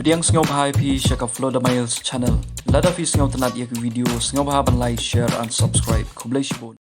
Bediang sengau bahai pi syaka Floda Miles channel. Lada fi sengau tenat ia ke video sengau bahai ban like, share and subscribe. Kublai shibun.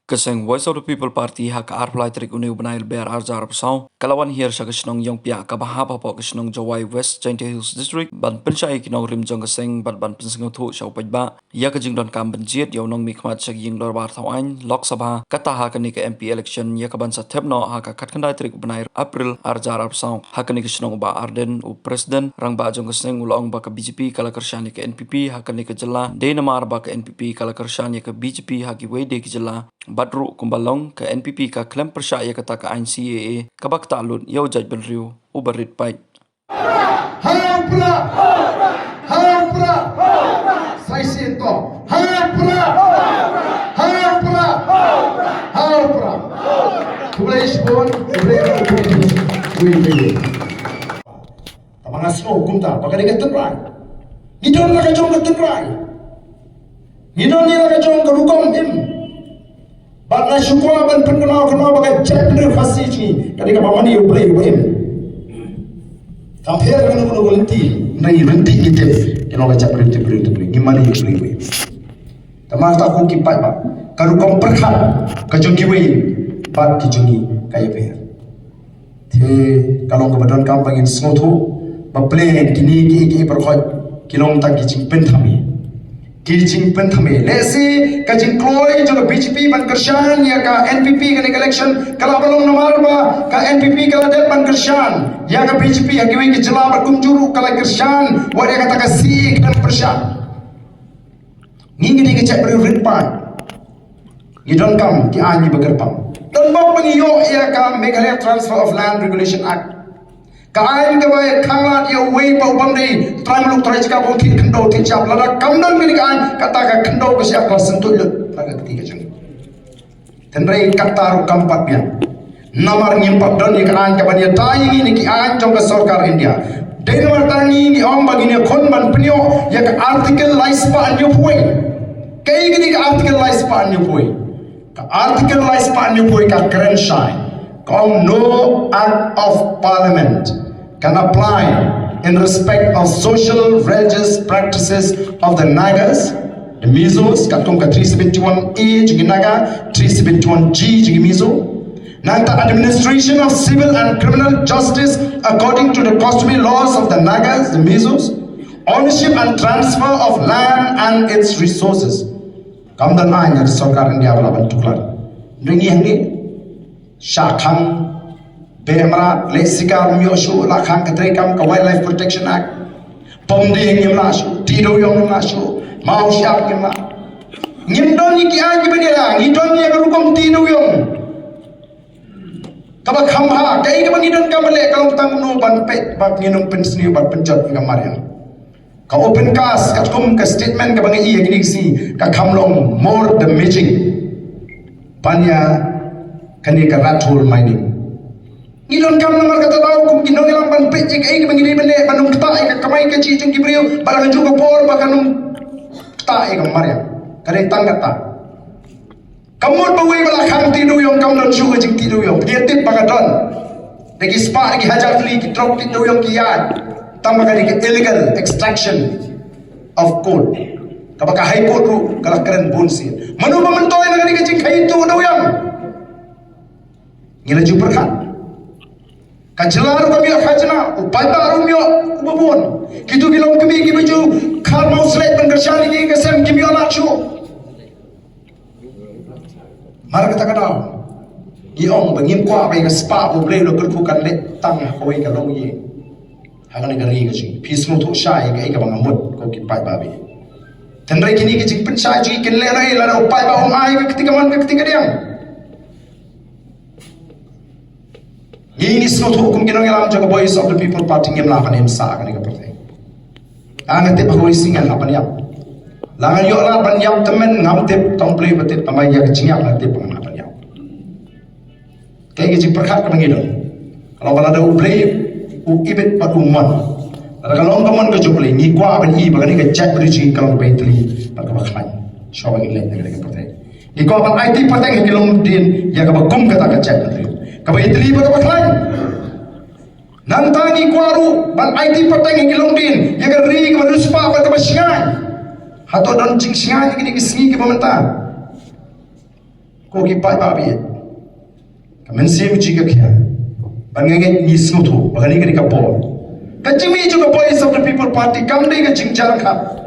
Keseng Voice of the People Party hak arplai trik uni ubenail bear arjar pesau kalawan hier sa kesnong yong pia kabahapa po kesnong Jawai West Giant Hills District ban pensyai kinong rimjong keseng ban penseng thu syau pajba ya kejing don kam benjit yaw nong mikmat sa ying lor bar thawain Lok Sabha kata ha kani ke MP election ya kaban sa thepno ha ka khatkandai trik ubenail April arjar pesau ha kani kesnong ba Arden u president rang ba jong keseng ulong ba ka BJP kala kersyani ke NPP ha kani ke jela Denamar ba ka NPP kala kersyani ke BJP ha ki wede ki jela Badru kumbalong ke NPP ka klem persya kata ka NCAA kabak talun yau jaj belriu uberit pait. Hampra, saya sento. Hampra. Kulais pun, boleh. Tamang asno kumta, pakai dekat terperai. Nidon lagi jom ke terperai. Nidon ni lagi jom ke rukom im. Bangga syukur ban pengenal bagai cek bener fasih ni. Kadang mani ubray ubim. Tampil dengan berhenti, berhenti kita. Kita baca berhenti. Gimana ubray. Tamang tak aku kipat pak. Kalau kau perhat, kajung kiwi, pat kijungi kaya per. Te kalau kebetulan kau bangin semutu, baplen kini berkhot kilong tak kijing pentami. Kijing pentame lesi kajing kloi juga BJP ban kersyan ya ka NPP kan election kala belum nomor ba ka NPP kala det ban kersyan ya ka BJP hakiwi ke jela berkumjuru kala kersyan wadi kata ka si kan persyan ngini ke cek beri ritpan ngidon kam ki anyi begerpam dan bab pengiyo ya ka Meghalaya Transfer of Land Regulation Act kain ke baik kanglat ya wei bau bangdei trai meluk trai jika bau tin kendo tin cap lada kamdan mini kan kata ka kendo besiap kau sentuh lut laga ketiga jeng tenrai kata ru kampat bian namar nyimpat don ya kan kaban ya tayi ni ki an jong ka sarkar India denwar tangi ni om bagini khon ban penyo ya ka artikel laispa anyo pui kai gini ka artikel laispa anyo pui ka artikel laispa anyo pui ka keren shai kaum no act of parliament can apply in respect of social religious practices of the Nagas, the Mizos, katong ka 371A jigi Naga, 371G jigi Mizo. Nanta administration of civil and criminal justice according to the customary laws of the Nagas, the Mizos, ownership and transfer of land and its resources. Kamdan ay nga sarkar India wala bantuklan. Ringi hangi, Shakam, Bemra, Lesikar, Myoshu, Lakhang, Katrekam, Wildlife Protection Act, Pomdi, Yimlashu, Tido Yomlashu, Mao Shap Yimla. Yimdoni Kiaki Benera, Yidoni Rukum Tido Yom. Kabakamba, Kaikaban Yidon Kamale, Kalong no Ban Pet, Bak Yinum Pensni, but Punjab Gamarian. Ka open cast, Katkum, Ka statement, Kabangi, Ginixi, Kakamlong, more the magic. Panya Kanika Ratul mining. Ngidon kam nomor kata tahu kum ginong ilang ban pecik ay kemangili bende banung kta ay kamay ka cicung kibriyo balang juga por bakanung kta ay kamarya kare tangata kamot baway balakang tidu yung kamnon suga jing tidu yung dia tip bagadon lagi spa lagi hajar fli ki drop tidu yung kiyan tama kali illegal extraction of coal kabaka high court ru kalak keren bonsin manu pamantoy na kali jing kay tu daw yang ngila juperkan Kajelar kami khajna upai baru mio ubabon kitu bilang kami baju khar mau slide pengkerjaan ini kesem kimi anak chu mar kata kata giong bangim kwa bai ka spa uble lo kerkukan le tang hoi ka long ye hangan gari ka chi pismo thu shai ka ka bangamut ko ki pai babi tenrai kini ki jing pen shai ji kin le rai la upai ba ai ka ketika man ka ketika diam ini semua hukum kita ngelam jaga Voice of the People Party ngemla kan emsa kan ika pertai. Angat tep hoi singan lapan yap. Langan yo lapan yap temen ngam tep tong play betet pamai ya kecingap na tep pang lapan yap. Kayak gitu perkat kan ngidon. Kalau ada play u ibet pat umman. Kalau kamu ke jumlah ni kuah ben i bagani ke chat beri kalau ke Italy pada makan syawang ini negara ke pertai ni kuah ben IT pertai ke long din ya ke bakum kata ke chat beri ke Italy pada makan nantangi kuaru ben IT pertai ke long din ya ke ri ke ruspa pada masyan atau dan cing sian ini ke singi ke pemerintah ko ki pai babi kamen sim jika kia ben ngai ni smutu bagani ke kapor Kacimi juga Voice of the People Party kamdi ke jingjarang kap.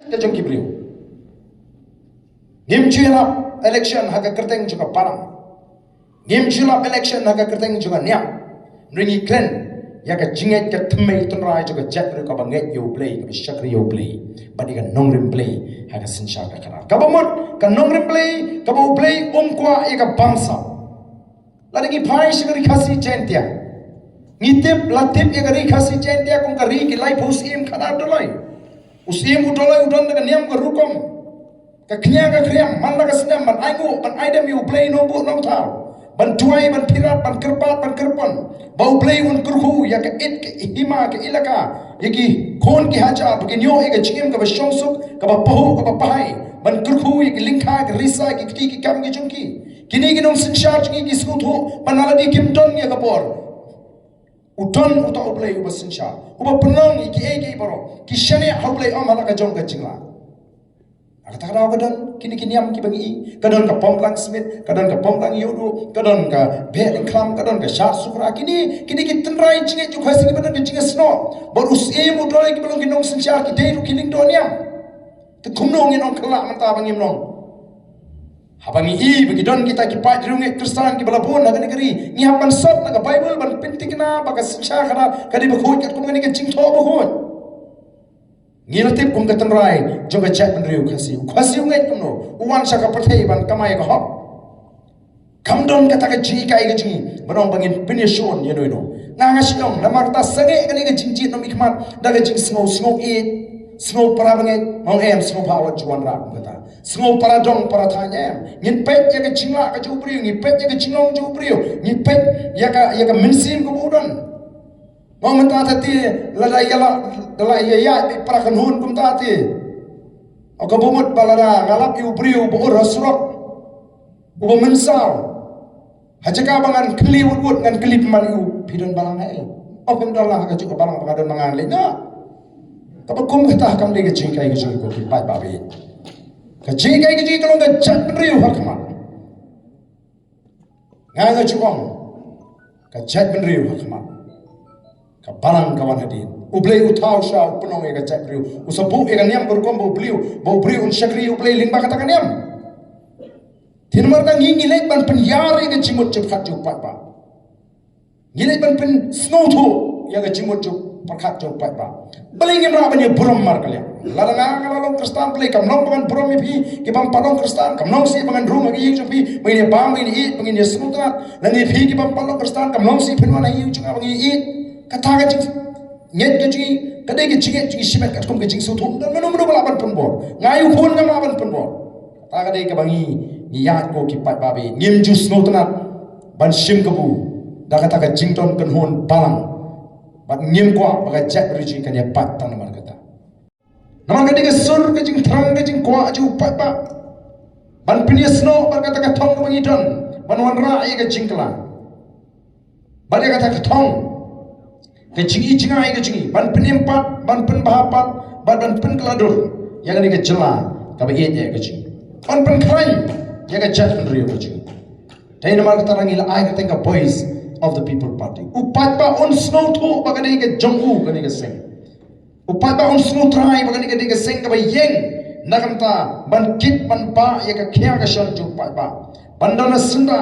Kacang kibriu. Ngim chilap election haga kerteng juga parang. Ngim chilap election haga kerteng juga niam. Ringi klen ya ka jinget ka tmei tunrai juga jet ru ka banget yo play ka shakri yo play. Badi ka nongrim play haga sinsha ka karar. Ka bamut ka nongrim play ka bo play kwa ya ka bangsa. Ladi ki phai shigari khasi chentia. Ngitip latip ya ka ri khasi chentia kung ka ri ki lai phus im khadar dolai. Usim udolai udon dengan niam ke rukom ke kenya ke kriam mana ke senam ban aingu ban aidem you play nombu nom tau ban tuai ban pirat ban kerpat ban kerpon bau play un kurhu ya ke it ke hima ke ilaka yaki kon ki haja ke nyo e ke chim ke shongsuk ke ba pahu ke ba pahai ban kurhu ya ke lingkha ke risa ke ki kam ke jungki kini ginong sinshar ki skutu banaladi kimton ya ke por Uton uta oblay uba sinsha uba penong iki ege baro kishane oblay amala ka jong ka jingla aka takara kadon kini am ki bangi kadon ka pomplang smith kadon ka pomplang yodo kadon ka bel klam kadon ka shar sukra kini ki tenrai jinge ju khasi ki badan jinge sno borus e mudoi ki belong ki nong sinsha ki deiru kiling doniam te kumnong inong kala manta bangi nong Habangi bagi don kita kipat dirungi Kristen ki balapun na negeri ni hapan sot na Bible ban pintik na baka sinsha kana kadi bakhut kat kumani ke jingtho bakhut ngiltip kum katan rai joga chat ban riu khasi ngai kumno uwan saka pathai ban kamai ka hop kamdon kata ka ji kai ga ji banong bangin pinishon ye no nga siong na marta sange kani ga jingji no mikmat daga jing sngo Semua para banget, mau semua bawa juan rak kata. Semua para dong para tanya ngipet ya ke cingla ke jubriu, ngipet ya ke cinglong jubriu, ngipet ya ke mensim ke budon. Mau mentah tadi ladai ya para kanhun kum tadi. Oka bumut balada ngalap jubriu buur hasrok, uba mensal. Hajaka bangan keli wud ngan keli pemaliu pidon balang hai. Okem dalah ke juga balang pengadon mangan lena. Tapi kum kata kam lagi jingkai ke jingkai ko pai babi. Ke jingkai ke jingkai kalau ke jat beriu hakmat. Ngai cukong. Ke jat beriu hakmat. Ke balang kawan hadin. Ublei utau syau penong ke jat beriu. Usabu ke niam berkom bau beriu un syakri ublei lingba kata kan niam. Tinmar kan ngilek ban penyari ke jimut cepat pai ba. Ngilek ban pen snow tu ya ke jimut perkat jauh pat ba. Beli ngem ra bani buram mar kalian. Larang ngalong Kristen beli kam nong bangan buram pi ki bang palong Kristen kam nong si bangan rumah gi yung pi mengini bang mengini it mengini semutrat lan ni pi ki bang palong Kristen kam nong si penwana yung juga bangi it kata ka jing nyet ka jing kadai ka jing simet ka kum ka jing sutu dan menu balaban penbor ngayu phun ngam aban penbor kata kadai ka bangi ni yat ko ki pat babe ngim jus notnat ban sim kabu da kata ka jing ton kan hon palang bat ngim kwa baga jak riji kan ya pat tan namar kata namar kata ka sur ka jing thrang ka jing kwa ju pat ba ban pinia sno ban kata ka thong bangi don ban wan ra ai ka jing kala ban ya kata ka thong ka jing i jing ai ka jing ban pinim pat ban pen bah pat ban pen kaladur ya ka ni ka jela ka ba ye ya ka jing ban pen krai ya ka jak rio ka jing dai namar kata rangila ai ka tengka boys of the People Party. Upat ba on snow to bagani ke jongu kani ke sing. Upat ba on snow try bagani ke sing ka ba yeng nakamta ban kit ban ba ya ka kya ka shan ju upat ba. Bandana sunda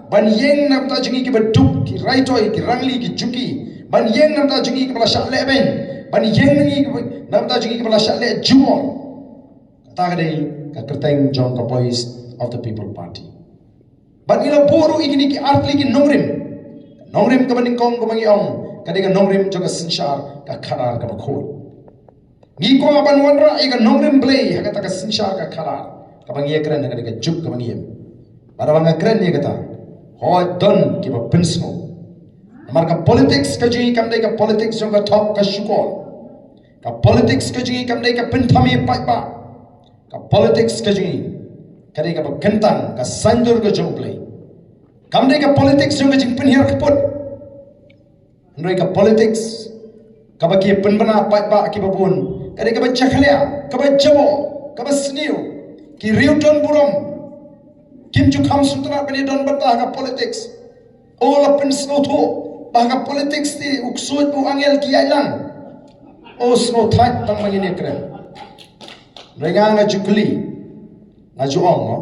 ban yeng namta jingi ke baduk ki raitoi ki rangli ki juki ban yeng namta jingi ke bala syak le ben ban yeng namta jingi ke bala syak le juo. Kata kadai ka kerteng jong ka boys of the People Party. Ban ila boru igini ki artli ki nongrim ka baning kong kumangi ong kadai ka nongrim juga sinshar ka karar ka bakhoi ngi ko aban wanra ika nongrim blay hakata ka sinshar ka karar ka bangi ekran kadai ka juk ka bangi para banga kren ni kata ho don ki ba pinsmo amar ka politics ka ji kam dai ka politics jong ka top ka shukol ka politics ka ji kam dai ka pinthami pa ka politics ka ji kadai ka kentang ka sandur ka jong blay kamdai ka politics yung kajing penhiar kaput ndoi ka politics kabaki penbana pat ba ki babun kadai ka baca khalia ka bajabo ka basniu ki riuton burom kim ju kham sutra bani don bata ka politics all up in snow to ba ka politics ti uksud bu angel ki ailang o snow thai tang mani ne kren renga nga jukli nga juong no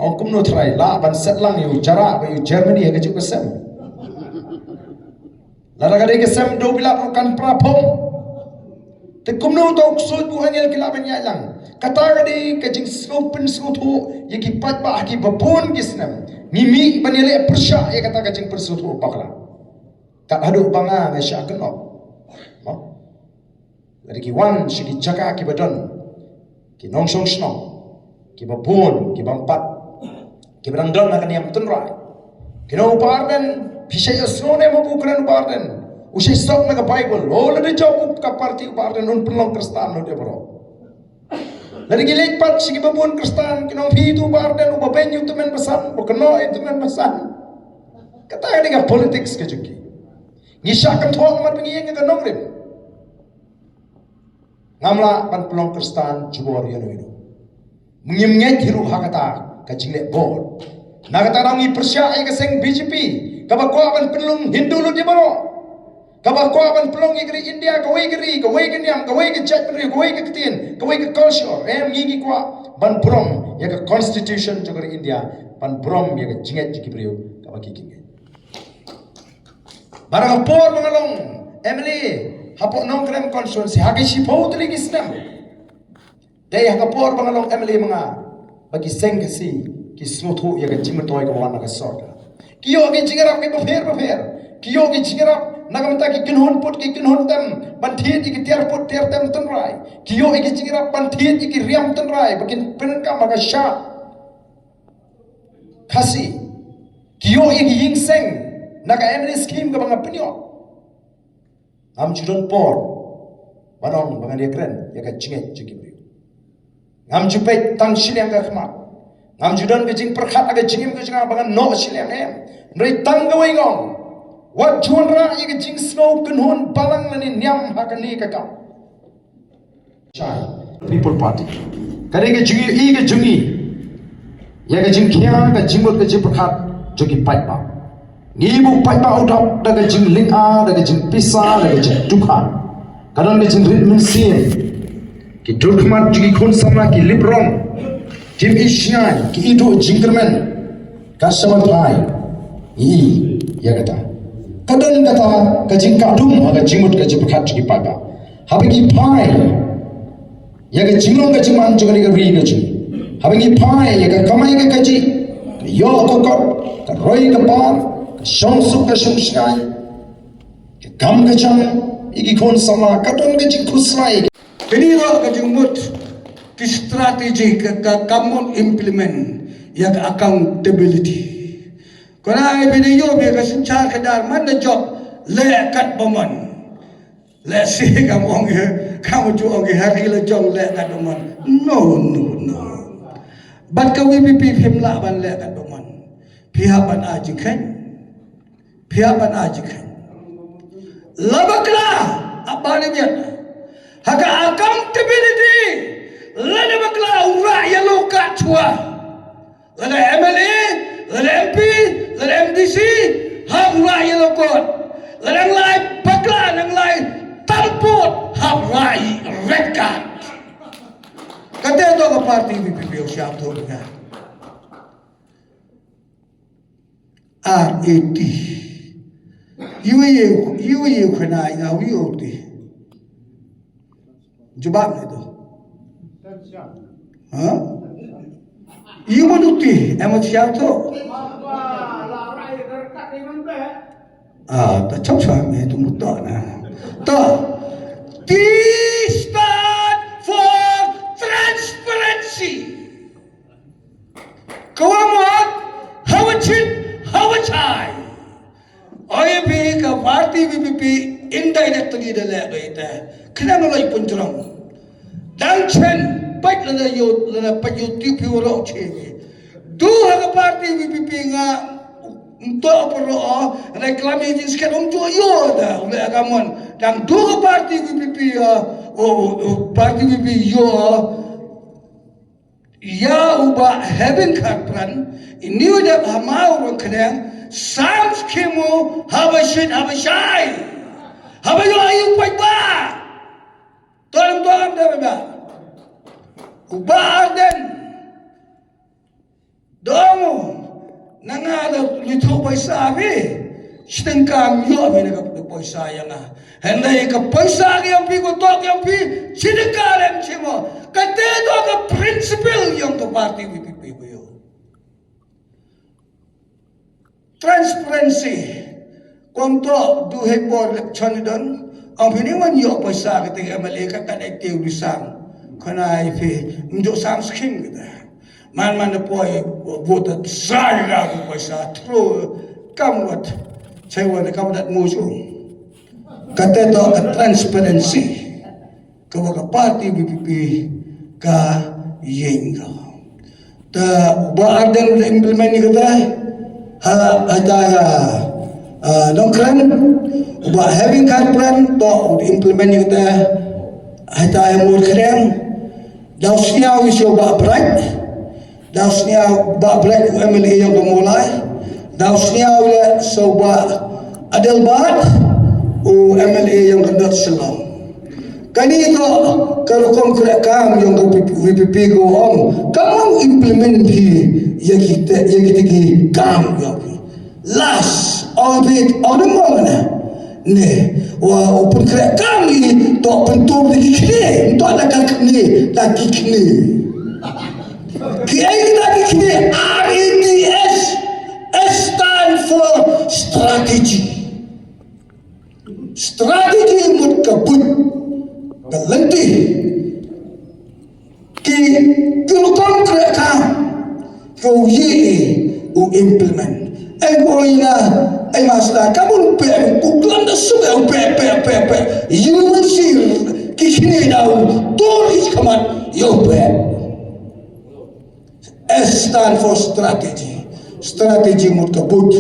ông cũng nói thay là ban set lang yêu jara ba yêu Germany cái chỗ cái sem là ra cái sem do bila bukan prapom te cũng nói tao soi bu angel kila ban ya lang kata cái jing slopen slotu ye ki pat ba ki babon ki sem mimi ban ele persya ye kata cái jing persotu bakla tak hadu banga nga sya kenop no dari ki wan shi ki jaka ki badon ki nong song sno ki babon ki bampat Kiberang don akan yang tenrai. Kino uparden pisai asrone mabu keren uparden. Usai sok naga Bible. Oh lade jauh ka parti uparden un pelong Kristen no dia bro. Lade gilek pat sigi babun Kristen kino hidu uparden ubaben itu men pesan, bukeno itu men pesan. Kata dengan politics kejuki. Ngisah kan tuang mar pengiyeng ke nongrim. Ngamla pan pelong Kristen jubor yano ino. Mengimnget hiru hakata. Kajing bol. Nakata rangi persya ay kaseng BJP. Kabakwa ban pelung Hindu lu di baro. Kabakwa ban pelung igri India kawai kenyam, kawai ke Jaipuri, kawai ke Ketin, kawai ke culture. Ngingi kwa ban prom ya ke constitution juga India, ban prom ya ke jinget jikibriu kabaki kinge. Barang por mengalong Emily hapok nong krem konstitusi haki sipau tuli Islam. Daya hakapor mengalong Emily menga bagi sengkesi ki slotu ya ke jimetoy ka wana ka sorga kiyo ki jingarap ke bafer kiyo ki jingarap nagamta ki kinhon put ki kinhon tem banthit ki tiar put tiar tem tanrai kiyo ki jingarap banthit ki riam tanrai bakin penka maga sha khasi kiyo ki yingseng naga emri scheme ka banga penyo am judon por banong banga dia keren ya ka jinget jiki ngam jupet tang siliang ka khmat ngam judan ke jing perkhat aga jingim ke jinga bangan no siliang em nrei tang ga wei ngong wat juan ra ye ke jing snow kunhun palang lani nyam hakani ka kam chai People Party kare ke jingi i ke jingi ye ke jing khiang ka jingmut ke jing perkhat joki pai ba ni bu pai ba udap da ke jing ling a da ke jing pisa da ke jing tukha kadang ke jing rin sim ki Turkman juga kon sama ki Libron kim Isyan ki itu Jingerman kasaman thai i ya kata Kadang kata kajing kadum haga jimut kaji berkat di paga. Habagi pai ya ga jingong kaji man juga di gari kaji. Habagi pai ya ga kamai ga kaji. Yo kokot ka roi ka par ka shonsuk ka shumskai. Ka gam ka chang iki kon sama kadon kaji kusrai. Kini ro kaji mut ki strategi ka kamun implement ya ka accountability. Kena ai video bi ka sinchar ka dar man na job le kat bomon. Le si ka mong ka mo ju ong hari le jong le kat bomon. No. Bat ka WPP phim la ban le kat bomon. Pihak ban aji kan. Labakla abane biat. Haka accountability. Lada bakla ura ya loka chua. Lada MLA, lada MP, lada MDC, hak ura ya lokot. Lada nglai bakla nglai tampot hak rai red card. Kata itu ke parti BPP siap tu kan. RAT. You kena ngau you ti. Jawab itu. Hah? You manuti, emat siapa tu? Tak cakap ni tu mudah na. Tak. T stand for transparency. Kau amat, hawacai. OIP ke parti BPP indirectly dah kita. Kena mulai puncerang. Dan chen baik lana pajuti piurok cegi. Dua ke parti BPP nga untuk perlu reklami jenis kan untuk yo dah oleh agaman. Dan dua ke parti BPP parti BPP yo ya ubah having karpran ini udah hamau orang kedang sams kemo habashai habayo ayu paitba tolong dah ubah dan domo nangala lito paisa be sidang kamyo be na paisa yang henday ka paisa yang pi ko tok yang pi sidang kalem chimo kate to ka principle yang to party BPP ko yo transparency konto duhe por election don ang piniwan yo paisa ka ting MLA ka connective bisang kana ife njo sam skin kita man poi vote sara ko paisa through kamwat chewa na kamdat musu kate to ka transparency ka party BPP ka yenga ta ba dan implement ni kita ada nongkran ba having card plan to implement ni kita ada mur keren daw siya wisyo ba bright daw siya ba bright MLA yang pemulai daw siya wala so ba adelbat o MLA yang kendot selam kanito kalau konkret kam yang VPP go on kamu implement yang kita ki kam yang last of it on the moment ne wa open kre kami to pentur di kini to ada kini lagi kini kiai lagi kini RATS stand for strategy mut kabut galanti ki kulukon kre kam kau ye u implement boina master kamu kuklan da sudah pe you will see kikini daw toris kamat yo pe S stand for strategy mut kabut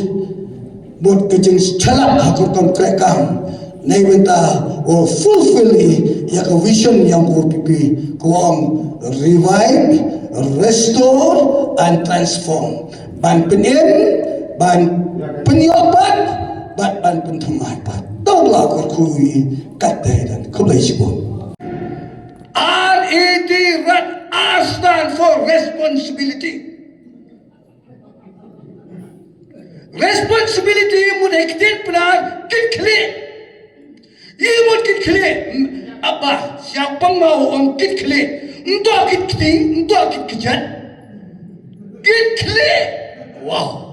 bot kejeng chalak hakor konkret kam nay benta o fulfill ya ka vision yang ko pipi ko revive restore and transform ban penin ban penyobat ban penthemapat tolak kurkui kata dan kebajikan RAT stand for responsibility ektin benar kit-kli. Imut kit-kli. Apa? Siapa mau orang kit-kli? Untuk kit-kli, untuk kit-kejat. Kit-kli. Wow.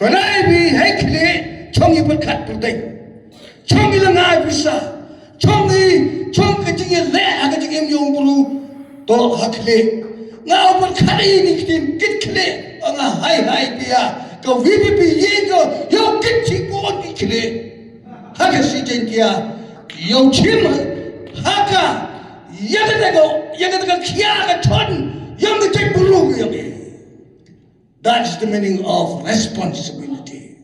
Kena ibi hekli, chongi berkat berdeng. Chongi lengai bisa. Chongi kecingin le, agak cingin yung bulu. To hakli. Ngau berkat ini kit-kli. Nga hai dia. Kau VVP yego, yo kit-kli pun kit-kli. Haka si jentia. Yo chim haka. Yaga kia ka ton. Yang kecik bulu yang ini. That's the meaning of responsibility.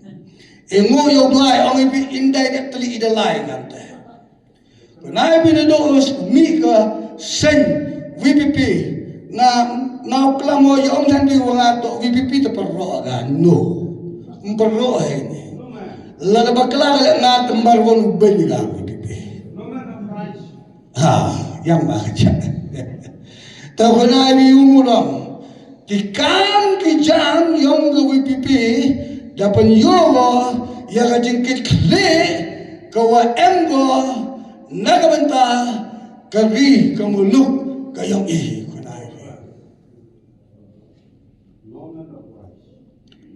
Ingo yo blai ang ibi indirectly idalay ngante. Kunai binados mika sen VPP na klamo yo ang tandi wanga to VPP to perro aga no. Perro ini. Lada bakla na tembar won beliga VPP. Yang baca. Tahu kunai bi umulam. Kikan kijang yang ke WPP dapat yoga yang kajengkit kle kawa emgo nagabenta kari kamuluk kayong kunai.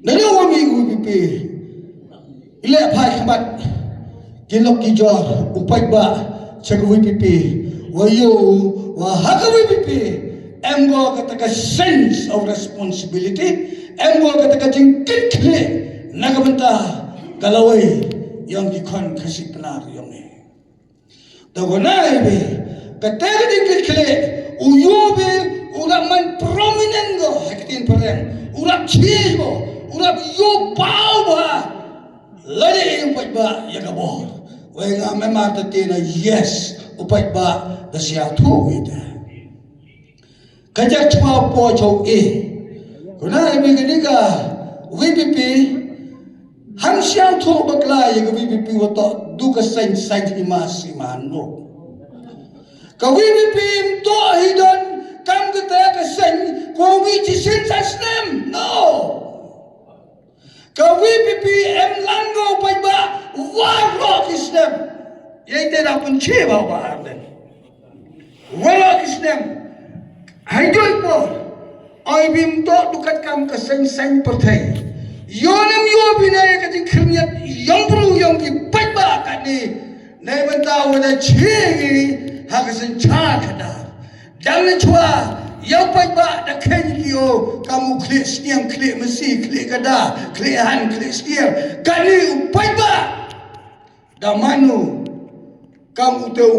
Nalawa mi WPP ile pai khabat kilok kijor upai ba sa WPP wayo wa haka WPP. Emgo kata sense of responsibility, emgo kata jengkit kle nagabenta galaway yang dikon kasih penar yang ni. Tagonai be kata jengkit kle uyobe urak man prominent go hakitin perang urak chigo urak yo bawa lari upat ba yakabor. Weng amemar tatina yes upat ba dasya tu ita. Kajak cuma po jauh Kuna ibi ketika VPP hamsiang tu bakla yang VPP waktu duka sain imas imano. Kau VPP to hidon kam kita kesain kau wici sensasnem no. Kau VPP langgo paiba warok isnem. Yang tidak punci bawa arden. Warok isnem. Haidoi po, ay bimto dukat kam kaseng-seng pertai. Yonem yo binaya kating kerniat yang perlu yang kipat ba kani. Nai bentau na chingi hakasen cha kada. Jangan cua yang pat ba da kenyo kamu klik stiam klik mesi klik kada klik han klik stiam kani upat ba. Da manu kamu teu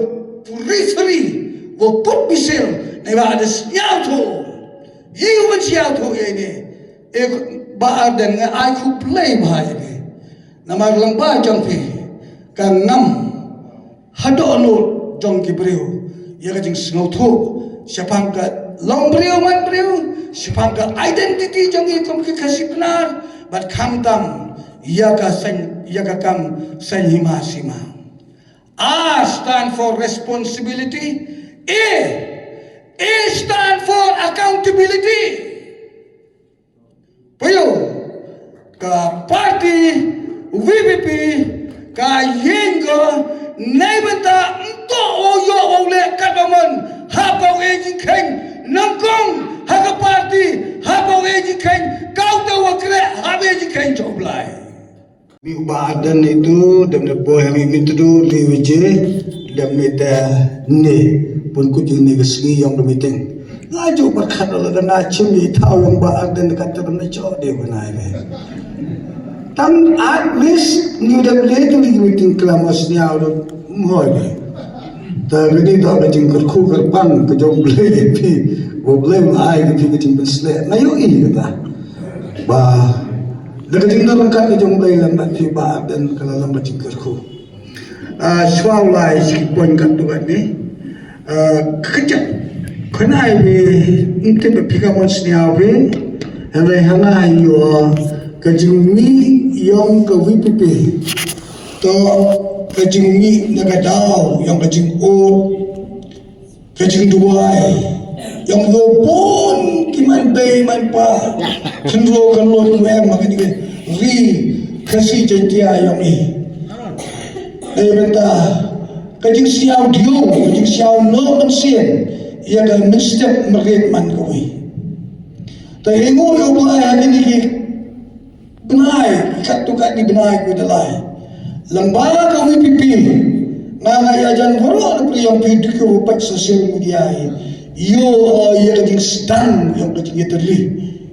purisri wo put bisil. Neba ada siau tu, you pun siau tu ini. Baar dan aku play bahaya ni. Nama lang ba jangpi, kan nam hado anu jangki beriu. Ia kajing sengau tu, siapa angkat long beriu man beriu, siapa angkat identity jangki kamu kasih benar. But kam tam, ia kam sen hima sima. A stand for responsibility. A stand for accountability. Puyo, ka party VPP, ka yengo, naibenta nto oyo ole kadamon, hapaw ejin keng, nangkong haka party, hapaw ejin keng, kau tahu kre, hapaw ejin keng coblai. Bi ubadan itu damne boy hami mitru liwije damne ta ne pun kucing ni kesli yang bermiting. Ngaju berkat Allah dan acim di tahu yang bahagian dekat terkena cok dia benar. Tam at least ni dah boleh tu di meeting kelamas ni awak mohon. Tapi ni tak ada jengkar kuker bang kejauh boleh pi, boleh mai kita jengkar selek. Nayu ini kata. Bah, dekat jengkar lengkap kejauh boleh lambat pi bahagian kalau lambat jengkar ku. Soal lain sikit poin kat tu kan ni. Kejap kena ibi untuk berpikir seniaw be hari hangai yo kejumi yang ke VPP to kejumi nagadau yang kejing o kejing duai yang pun kiman bay man pa cenderung kalau tu em makan ni ri kasi jentia yang benta kajing siau dio kajing siau no ansien ia ga mistep merit man koi tahingo yo ba ini ki benai satu kat di benai ko dalai lembaga kami pipi nga ajan goro na yang pidu ko pat social media yo ia kajing stand yang kajing terli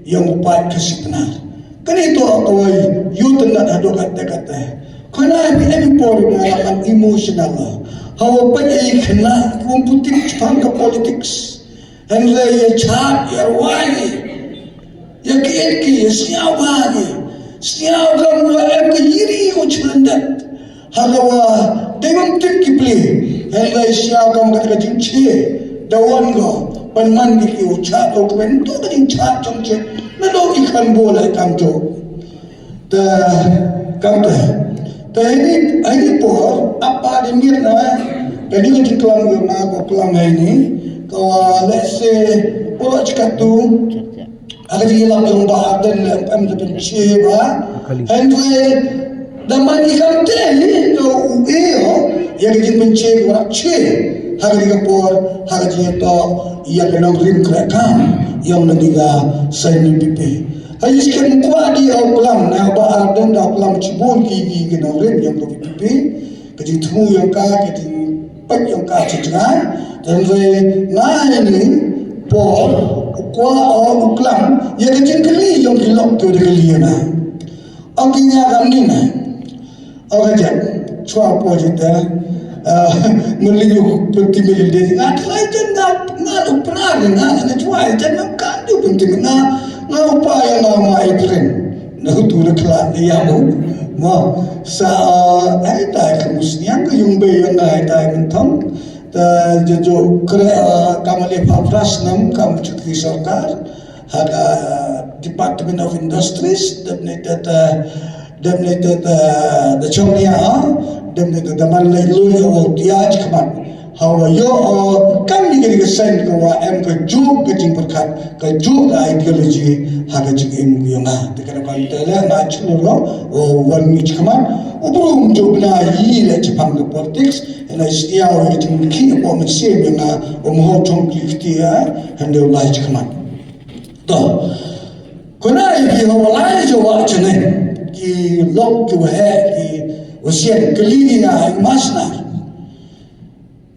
yang upat kasi benar kanito ako ay yutan na hadok at kata kana ay por na emotional hawa pa ay kana kung putik pangka politics and they chat ya wani ya ki siya gamwa ay kayiri ko chandat halawa dengan tikipli and they siya gamwa kajing che dawan go panman di ki chat o kwento kajing chat chong che nado ikan bola kamto ta kamto ta ini por apa demir na kani ko tiklam yo na ko klam ini ko let's say pola chikatu aga ji lam yung ba dan am da ben cheba and we da mani kamte ni no eo ya ga jin ben che ko che haga diga por haga ji to ya ga nang rim krakam yang nandiga sa ni pipe ayis ken kwadi au plam na ba arden da plam chibon ki na ren yang to pipe kadi thu yang ka kadi pat yang ka chitra dan re na ni por kwa au plam ya ga jen kali yang kilok to de kali na akinya gamni na agaja chwa po jita meliuk penting milih ngat lain ngat uprar ngat chwa jan kan du penting nga upaya nga maitren na hutura klan niya mo sa ay tayo kamusniyan ko yung bayan na ay tayo mentong ta jojo kre kamali papras nam kam chukti sarkar haga Department of Industries demnetet the chomnia demnetet the manlay luya o tiaj kaman hawa yo kan ni ga sen ko wa em ka ju ka jing perkat ka ju da ideology haga jing em yo na te kana kan tele na chulo o wan mi chkaman ubrum jo bna yi le chpang the politics and I stia o jing ki o me se me na o mo chong klifti and the lai chkaman to kona yi ho lai jo wa chne ki lok jo he ki o sien kli na masna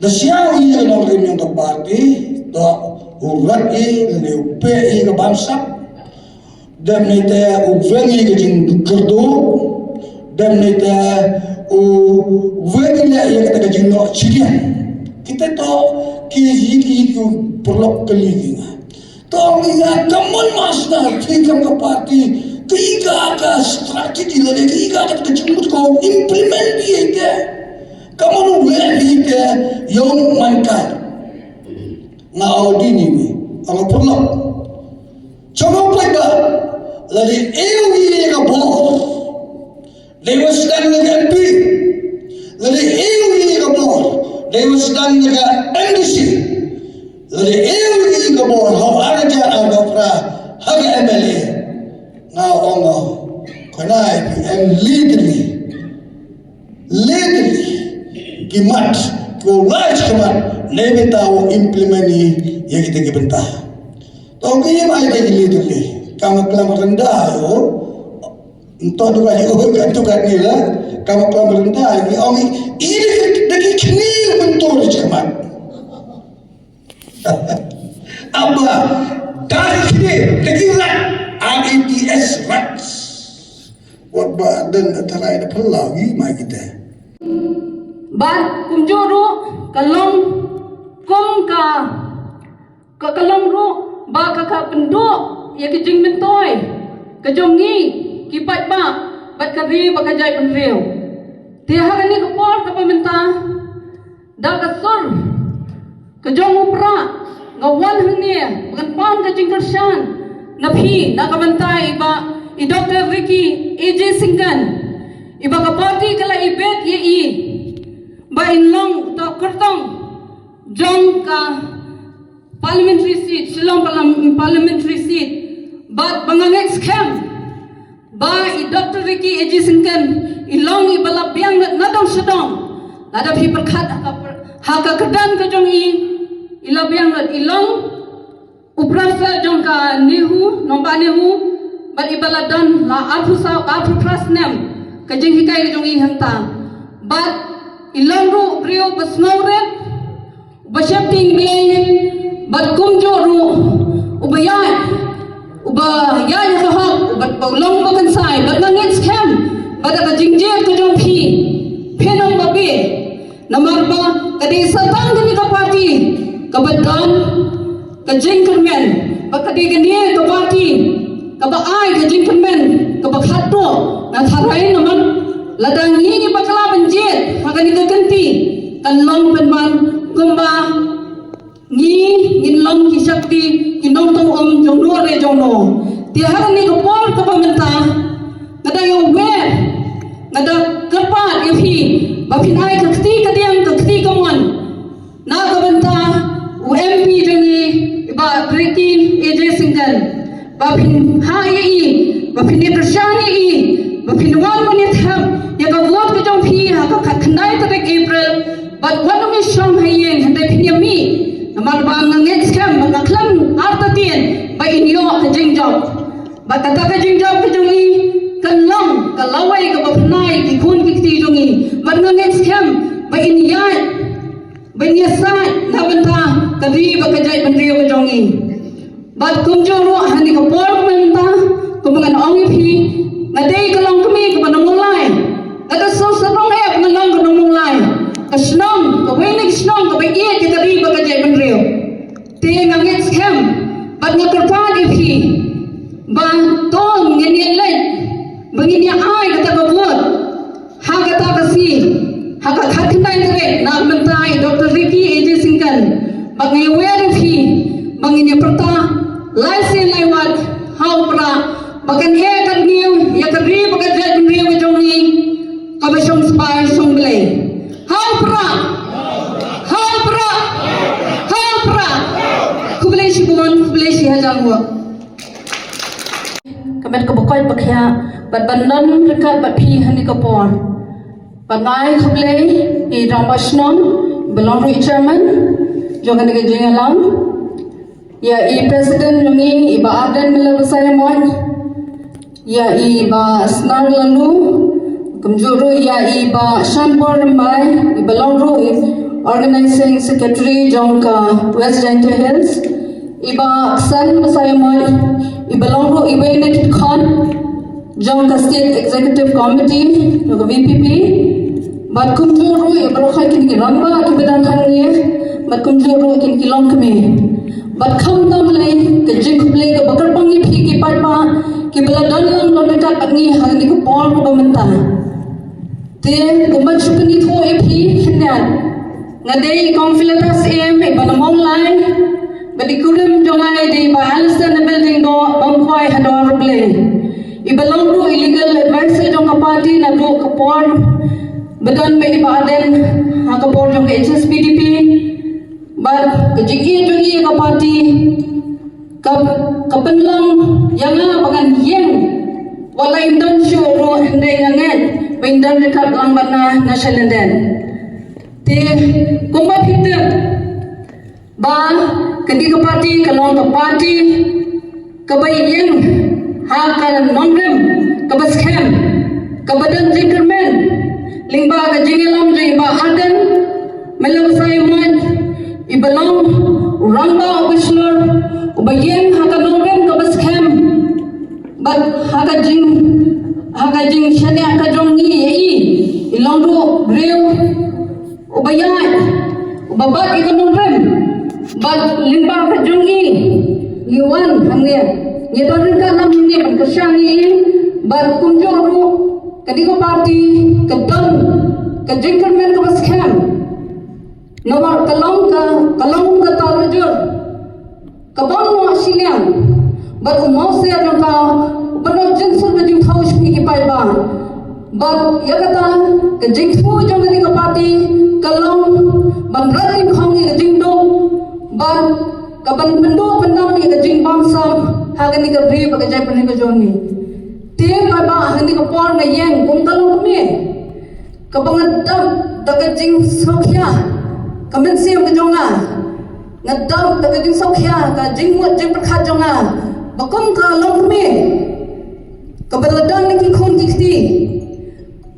da siya iya ng rimyong ka party da urat le upe ka bangsa dem nete uvengi ka jing kerdo dem nete uvengi le iya ka jing no chilian kita to ki perlok kali nga to nga kamon masna tikam ka party tiga ka strategi le tiga ka jing ko implement dia kamu nunggu ke yang mankan na audini ni ang perlu coba pula lagi ewi ka boh lewas dan MP lagi ewi ka boh lewas dan NDC lagi ewi ka boh how ada pra haga MLA na ongo kanai and legally kimat ko large kimat nebe tawo implement ni ya kita kibentah tong kaya mai ke leader ni kama kelam rendah yo entah tu kan yo kan tu kan ni lah kama kelam rendah ni orang ini dagi kini bentur kimat apa dari kini dagi rat RATS rats buat badan antara ada pelagi mai kita ban kumjuru kalong kom ka kalong ru ba ka penduk ya kijing mentoy kajongi kipat ba bat kari ba kajai penriu tia hari ni kapor ka pamenta da kasur kajong upra ngawan hangni bukan pan kajing kersan nabi na kamantai ba i Dr. Ricky AJ Singkan iba ka party kala ibet ye ba inlong to kertong jong ka parliamentary seat silong parliamentary seat but bangangek scam ba I Dr. Ricky Eji Singkan ilong I balap biang nadong sedong ada pi perkat haka kedan ke jong I ila biang ilong uprasa jong ka nehu nomba nehu ba I baladan la apu prasnem ke jeng hikai ke jong I hanta ba ilong ru rio besngauret basyapting bilay ba kumjo ru ubayat uba ya kahak ubat paulong bakan sai bat nangit scam bat ka jingjir ka jong phi phenong babe namar ba kadi satang ni ka party ka badan ka jingkermen ba kadi gani ka party ka ba ai ka jingkermen ka ba khatto na tharai namar ladang ni bakala banjit hakani ka kanti kan long penman kumba ni long ki shakti kinong tong jong no re jong no ti har ni ko por ko pamenta ngada yo we ngada kerpa yo hi ba pinai ka kti ka diam ka kti ka mon na ka benta UMP jengi ba Ricky AJ Singkan ba pin ha ye ba pin pershani i ba pin wan monit ham ya ka vote ka jong hi ha ka khnai ta April but one of me shom hayeng hande pin yami namar ba ngangit scam ngaklam artatien ba inyo ka jingjop ba tata ka jingjop ka jongi kalong kalawai ka bapnai ki khun ki ti jongi ba ngangit scam ba inyai ba nyasai na banta kadi ba ka jai bandrio ka jongi ba kumjoro hani ka por menta kumangan ongi phi ngadei kalong kami ka banamulai ada so sarong ep ngalong ka namulai kasnong ka wenig snong ka bai ka tari ba ka jai banrio te ngangit scam bat ngakarpa di phi bang tong ngeni lai bangini ai kata ka buat ha kata ka si ha ka khatnai tare na mentai Dr. Ricky AJ Singkan bang ngewer phi bangini perta lai se lai wat hau pra bakan he kan niu ya tari ba ka jai banrio ka jongi ka ba song spy song blai Hampra, kublai si buwan, kublai si hajang wa. Kamet kabukoi bakya, bat bandan rekat bat pi hani kapor. Bangai kublai I Rambashnam, belong to chairman, jangan dengan jengalang. Ya I president jongi iba adan mila besar mon. Ya iba snar lalu. Kumjuru ya iba Shanbor Mai iba Longru organizing secretary jongka West Gentle Hills iba San Masayamai iba Longru iba United Khan jongka state executive committee jongka VPP bat kumjuru iba rokai kin ramba kibadan khange bat kumjuru kin kilong kami bat kham tam lai ke jingkuble ke bakar pangi phi ki parma ki bala dan long dekat pangi hang ni ko por ko bamenta te kumbat chukni tho e phi hnan ngadei confidence em e banamong lai badi kurim jongai de ba Alston building do bangkhoi hador ble I belong to illegal advice jong ka party na do ka por badan me iba den ha ka por jong HSPDP ba ke jigi jongi ka party ka penlang yanga bagan yeng wala indon show ro ende nganget Windan dekat lang bana nasyalenden. Te kumbat hitam. Ba kendi ke parti kalong ke parti kebayin hakal nongrem kebaskem kebadan jingkermen lingba ke jingelam je ba adan melam sayuman ibalong rangba obislor ubayin hakal nongrem kebaskem bat hakal jing shane ka jongi yei ilongro rew ubayat ubabat ikanong rem bat limba ka jongi yuan hamne yedorin ka nam ni kashangi bat kumjoro kadiko party kadam ka jingkermen ka baskham nomor kalong ka tarujur kabon mo asilian bat umose ka Benar jinsur ke jing thaus ki pai ba but ya kata ke jing thu jong ni ka party kalong ban rating khong ni ke jing do ban ka ban bendo bandam ni ke jing bang sam ha ni ke ri ba ke jai pan ni ke jong ni Tiang baba handi ka por na yang kung kalong kami. Kapangadam dagajing sokya. Kamen siyam ka jonga. Ngadam dagajing sokya ka jingwat jing perkhat jonga. Bakom ka long kami. Kabaladang ni kikon kikti.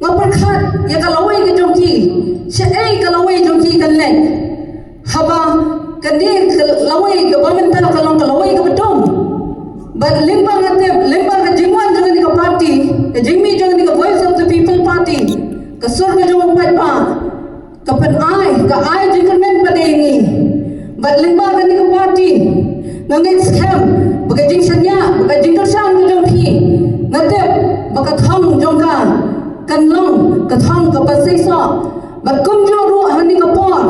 Nga perkhat ya kalaway ka jongki. Siya ay kalaway jongki kan lek. Haba kani kalaway ka pamentala kalaway ka betom. But limbang ka jingwan jangan ka party, ka jingmi jangan ka voice of the people party, ka sur ka jangan pa, ka ai jangan men padengi. But limbang ka party, ngangit scam, baka jing sanya, baka jing tersan ka jong pi, ngatep baka thong jong ka, kanlong ka thong ka pasay so, but kum joro hani ka por,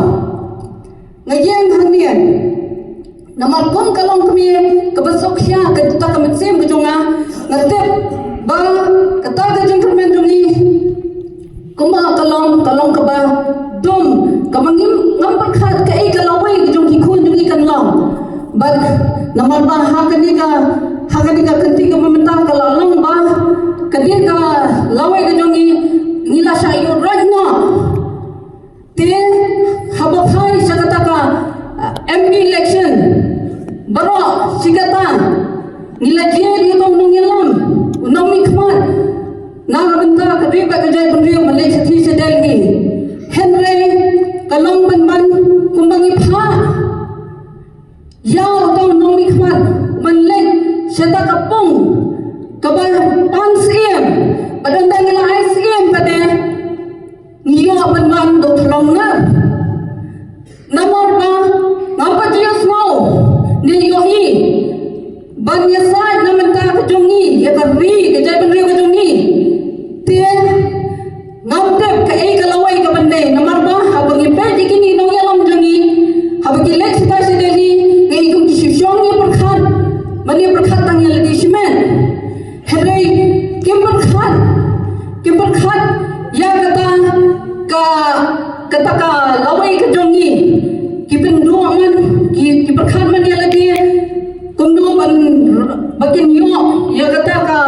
ngayeng hanian. Namar kong kalong kami kabasokya kadita kamitsim kajonga ngatep ba kata kajing kermen jongi kuma kalong kaba dum kamangim ngampar khat ka ai kalawai kajong kikun jongi kanlong bag namar ba hakani ka kanti ka mamenta kalalong ba kadir ka lawai kajongi ngila sayo right now te habaphai sagata ka MP election baro sigata nilajir itu nungilam unami khmat naga benta kadriba kajai pendriu malai sathi sedelgi henry kalong ban kumbangi pha yau to nungi khmat malai seta kapung kabal pan cm padanda ngila icm pade ngiyo ban do thlong na namor ba ngapa jias mau ni yohi ban yasai naman ta kajongi ya karri ke jai benri kajongi tie ngaptep ka ei kalawai ka bande namar ba habang ipe dikini nong yalam jongi habang ilek sita sideli ngei kum kishishong ya perkhat mani perkhat tang ya lagi shimen herei kim perkhat ya kata ka lawai kajongi kipin dua man ki perkhat man ya lagi kumdo ban bakin yo ya kata ka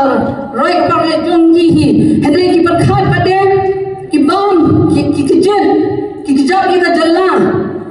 roi par jong ki hi henry ki